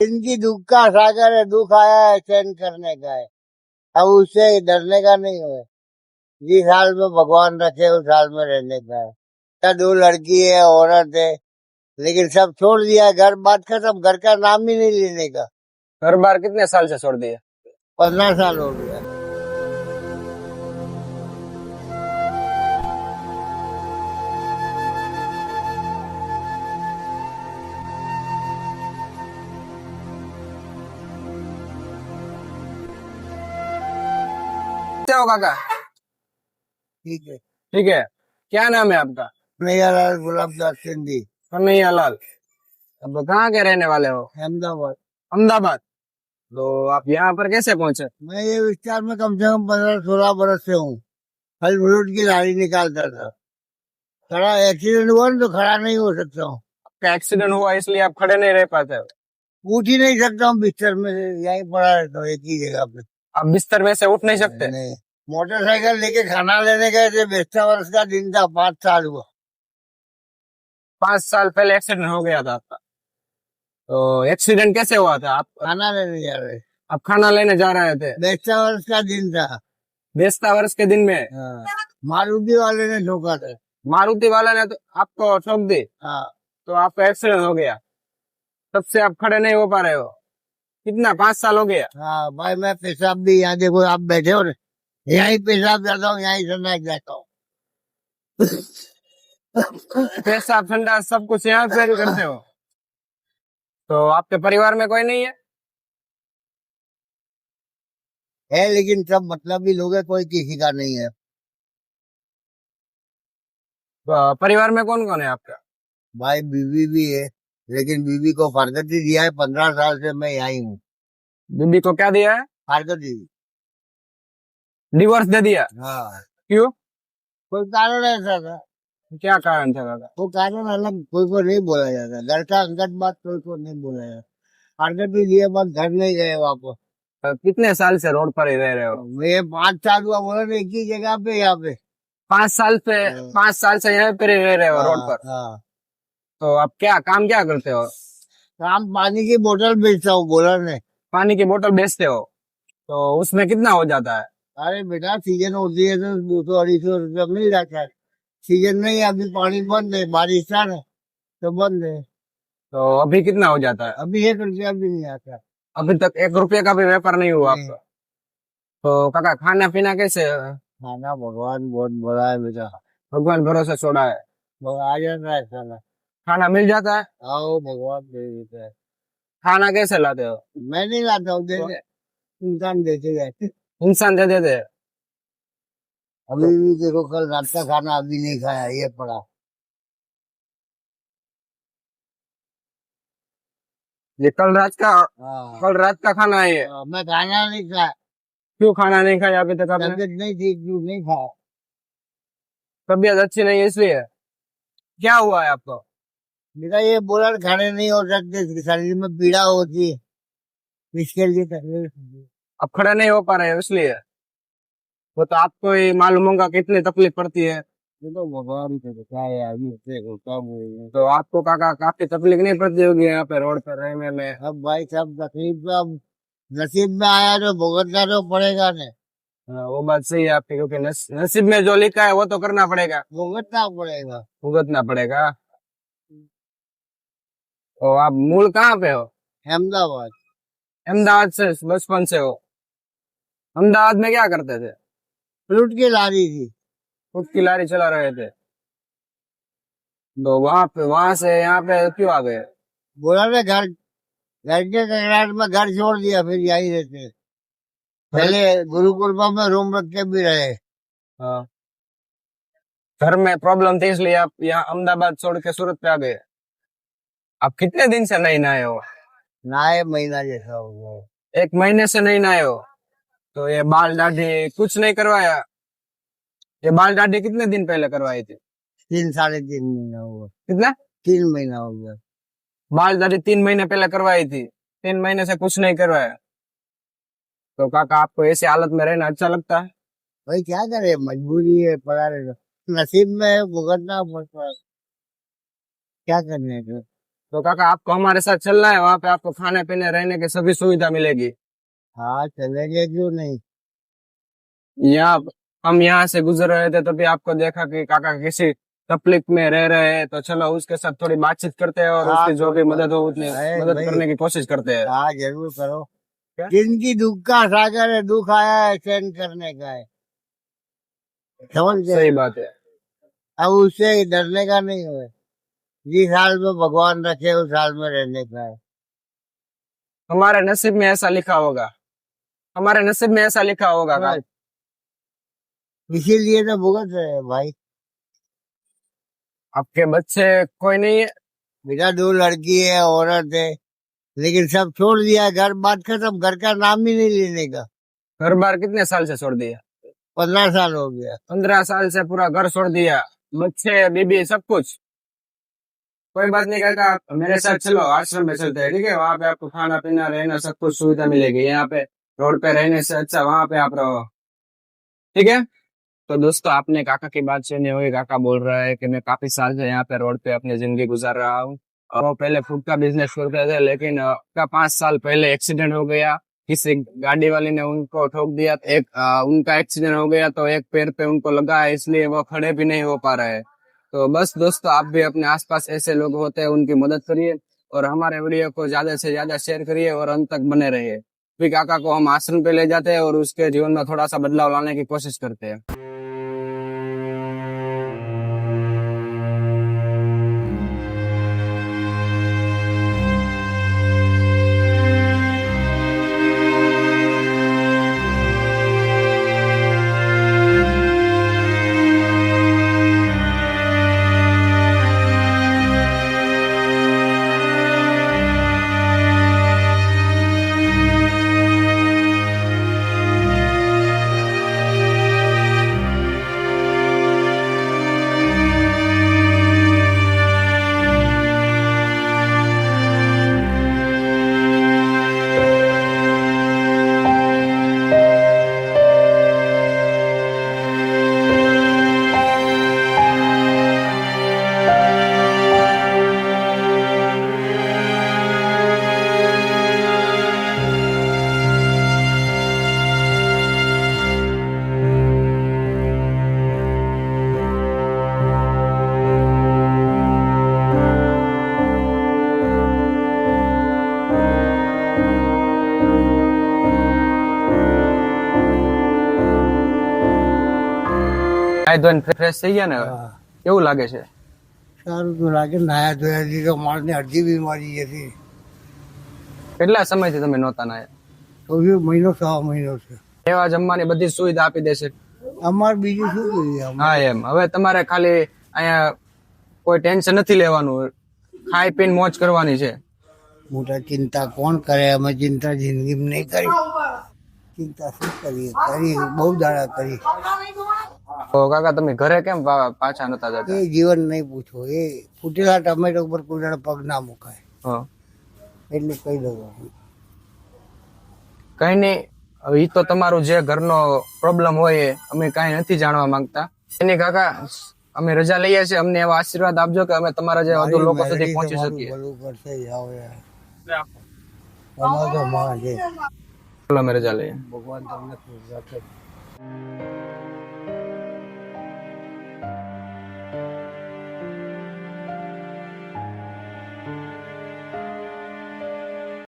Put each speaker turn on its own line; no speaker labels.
इनकी दुख का सागर है, दुख आया है सहन करने का है, अब उससे डरने का नहीं है। जिस हाल में भगवान रखे उस हाल में रहने का है। क्या दो लड़की है, औरत है, लेकिन सब छोड़ दिया है, घर बात खत्म, घर का नाम ही नहीं लेने का।
घर बार कितने साल से छोड़ दिए?
15 साल हो गया।
क्या हो काका?
ठीक है।
ठीक है। क्या नाम है आपका?
कन्हैयालाल गुलाबदास सिंधी।
कन्हैयालाल। अब कहाँ के रहने वाले हो?
अहमदाबाद।
अहमदाबाद। तो आप यहाँ पर कैसे पहुंचे?
मैं ये विस्तार में कम से कम 15-16 बरस से हूँ। फल फ्रूट की लारी निकालता था। खड़ा एक्सीडेंट हुआ ना तो खड़ा नहीं हो सकता हूँ।
आपका एक्सीडेंट हुआ इसलिए आप खड़े नहीं रह पाते हो?
उठ ही नहीं सकता हूँ बिस्तर में से, यहीं पड़ा रहता हूँ एक ही जगह पे।
आप बिस्तर में से उठ नहीं सकते?
नहीं। मोटरसाइकिल लेके खाना लेने गए थे, बेस्ता वर्ष का दिन था, 5 साल हुआ।
5 साल पहले एक्सीडेंट हो गया था आपका। तो एक्सीडेंट कैसे हुआ था? आप
खाना लेने जा रहे,
आप खाना लेने जा रहे थे?
बेस्ता वर्ष का दिन था।
बेस्ता वर्ष के दिन में?
हाँ। मारुति वाले ने ठोका था।
मारुति वाला ने तो आपको ठोक दी?
हाँ।
तो आपका एक्सीडेंट हो गया, तब से आप खड़े नहीं हो पा रहे हो? कितना, 5 साल हो गया?
हाँ भाई, मैं पेशाब भी यहाँ देखो, आप बैठे हो ना, यहीं पेशाब जाता हूँ, यहीं संडास जाता हूँ।
पेशाब ठंडा सब कुछ यहाँ पे करते हो? तो आपके परिवार में कोई नहीं है?
है लेकिन सब मतलबी लोग है, कोई किसी का नहीं है।
तो परिवार में कौन कौन है आपका?
भाई बीवी भी है, लेकिन बीवी को फारकती दिया है, 15 साल से मैं यही हूँ।
बीबी को क्या दिया है?
फारकती।
डिवोर्स दे दिया?
हाँ।
क्यों?
कोई कारण ऐसा था।
क्या कारण था काका?
वो कारण अलग कोई को नहीं बोला जाता, घर का अंगत बात कोई को नहीं बोला जाता। फारकती लिए बाद घर नहीं गए वापस।
तो कितने साल से रोड पर ही रह रहे हो?
मैं 5 साल हुआ, बोला ना, एक ही जगह पे यहाँ पे।
5 साल पे? 5 साल से यहाँ पे रह रहे हो रोड
हाँ
पर?
हाँ।
तो आप क्या काम क्या करते हो?
काम पानी की बोतल बेचता हूँ, बोला ने।
पानी की बोतल बेचते हो? तो उसमें कितना हो जाता है?
अरे बेटा, सीजन होती है तो 200-250 रुपया मिल जाता है। सीजन नहीं है, अभी पानी बंद है, बारिश था ना तो बंद है।
तो अभी कितना हो जाता है?
अभी 1 रुपया भी नहीं आता।
अभी तक 1 रुपये का भी व्यापार नहीं हुआ
नहीं।
आपका? तो काका खाना पीना कैसे?
खाना भगवान बहुत बड़ा है बेटा।
भगवान भरोसे छोड़ा है?
आ जाता है खाना।
खाना मिल जाता है?
आओ, भगवान दे देता है।
खाना कैसे लाते हो?
मैं नहीं लाता हूँ,
तो
देते इंसान देते गए।
इंसान दे देते हैं?
अभी भी देखो, कल रात का खाना अभी नहीं खाया, ये पड़ा।
ये कल रात का?
हाँ।
कल रात का खाना है ये?
मैं खाना नहीं खाया।
क्यों खाना नहीं खाया अभी तक आपने?
तबीयत नहीं ठीक थी, नहीं खाया।
तबीयत अच्छी नहीं है इसलिए? क्या हुआ है आपको?
बेटा ये बोला खाने नहीं हो सकते, शरीर में पीड़ा होती है, इसके लिए तकलीफ होती है।
अब खड़े नहीं हो पा रहे हो इसलिए? वो तो आपको ही मालूम होगा कितनी तकलीफ पड़ती है।
ये तो भगवान से बताया है, अभी देखो कब हुई है।
तो आपको काका काफी तकलीफ नहीं पड़ती होगी यहाँ पे रोड पर रहने में?
अब भाई सब तकलीफ तो अब नसीब में आया तो भुगतना तो पड़ेगा ना।
हाँ, वो बात सही है आपकी, क्योंकि नसीब में जो लिखा है वो तो करना पड़ेगा।
भुगतना पड़ेगा।
भुगतना पड़ेगा। तो आप मूल कहाँ पे हो?
अहमदाबाद।
अहमदाबाद से बचपन से हो? अहमदाबाद में क्या करते थे?
फ्रूट की लारी थी।
खुद की लारी चला रहे थे? तो वहां से यहाँ पे क्यों आ गए?
बोला ना, घर घर के करार में घर छोड़ दिया, फिर यही रहते। पहले गुरुकुलपा में रूम रख के भी रहे।
हाँ। घर में प्रॉब्लम थी इसलिए आप यहाँ अहमदाबाद छोड़ के सूरत पे आ गए? आप कितने दिन से नहीं नहाए हो?
नहाए महीना जैसा हो गया।
1 महीने से नहीं नहाए हो? तो ये बाल दाढ़ी कुछ नहीं करवाया? ये बाल दाढ़ी कितने दिन पहले करवाई थी?
3-3.5 महीना हुआ।
कितना?
3 महीना हो गया।
बाल दाढ़ी 3 महीने पहले करवाई थी, 3 महीने से कुछ नहीं करवाया? तो काका आपको ऐसी हालत में रहना अच्छा लगता है?
भाई क्या करे, मजबूरी है, पड़ा रहेगा। नसीब में है, भुगतना पड़ता है। क्या करने का।
तो काका आपको हमारे साथ चलना है, वहाँ पे आपको खाने पीने रहने की सभी सुविधा मिलेगी।
हाँ चलेंगे, क्यों नहीं।
यहाँ हम यहाँ से गुजर रहे थे तभी आपको देखा कि काका किसी तकलीफ में रह रहे हैं, तो चलो उसके साथ थोड़ी बातचीत करते हैं और
हाँ
उसकी जो भी मदद हो उतनी
है
मदद
भाई।
करने की कोशिश करते हैं।
हाँ जरूर करो।
क्या?
जिनकी दुख का सागर है, दुख आया है सहन करने का है, समझ
सही
गए।
बात है।
अब उससे डरने का नहीं है। जिस हाल में भगवान रखे उस हाल में रहने का है।
हमारे नसीब में ऐसा लिखा होगा, हमारे नसीब में ऐसा लिखा होगा
बस,
काका।
इसीलिए तो भुगत रहे हैं भाई।
आपके बच्चे कोई नहीं है?
बेटा 2 लड़की है, औरत है, लेकिन सब छोड़ दिया। घर बात खत्म, घर का नाम ही नहीं लेने का।
घर बार कितने साल से छोड़ दिया?
15 साल हो गया।
15 साल से पूरा घर छोड़ दिया, बच्चे बीबी सब कुछ। कोई बात नहीं काका, मेरे साथ चलो, आश्रम में चलते हैं, ठीक है? वहाँ पे आपको खाना पीना रहना सब कुछ सुविधा मिलेगी। यहाँ पे रोड पे रहने से अच्छा वहाँ पे आप रहो, ठीक है? तो दोस्तों, आपने काका की बात सुनी होगी। काका बोल रहा है कि मैं काफी साल से यहाँ पे रोड पे अपनी जिंदगी गुजार रहा हूँ, और वो पहले फूड का बिजनेस करते थे, लेकिन का 5 साल पहले एक्सीडेंट हो गया। किसी गाड़ी वाले ने उनको ठोक दिया, उनका एक्सीडेंट हो गया, तो एक पैर पे उनको लगा है, इसलिए वो खड़े भी नहीं हो पा रहे हैं। तो बस दोस्तों, आप भी अपने आसपास ऐसे लोग होते हैं उनकी मदद करिए, और हमारे वीडियो को ज्यादा से ज्यादा शेयर करिए और अंत तक बने रहिए। फिर काका को हम आश्रम पे ले जाते हैं और उसके जीवन में थोड़ा सा बदलाव लाने की कोशिश करते हैं। નાઈ ધોઈને ફ્રેશ થઈ ગયા ને હવે?
હા,
કેવું લાગે છે?
સારું તો લાગે. નાયા ધોયાથી તો માણસને અડધી બીમારી જતી.
કેટલા સમયથી તમે નહોતા નાયા?
તો બી મહિનો 6 મહિનો છે.
એવા જમવાની બધી સુવિધા આપી દેશે?
અમારે બીજું શું જોઈએ.
હા, એમ. હવે તમારે ખાલી અહીંયા કોઈ ટેન્શન નથી લેવાનું, ખાઈ પીને મોજ કરવાની છે.
મોટા ચિંતા કોણ કરે, અમે ચિંતા જિંદગીમાં નહીં કરી. ચિંતા શું કરીએ, કરી બહુ દાડા કરી.
તો કાકા તમે ઘરે કેમ પાછા નતા જતા?
એ જીવન નહીં પૂછો. એ ફૂટેલા ટમેટો ઉપર કોઈ દાડો પગ ના મુકાય,
હા,
એટલે કહી દઉં.
કઈ નહીં. હવે ઈ તો તમારું જે ઘરનો પ્રોબ્લેમ હોય એ અમે કાંઈ નથી જાણવા માંગતા. એની કાકા અમે રજા લઈએ છીએ, અમને એવા આશીર્વાદ આપજો કે અમે તમારા જે વધુ લોકો સુધી પહોંચી શકીએ.
ભલું કરશે. જાઓ યાર, તમારો તો માં છે.
અમે રજા લઈએ.
ભગવાન તમને ખુશ રાખે.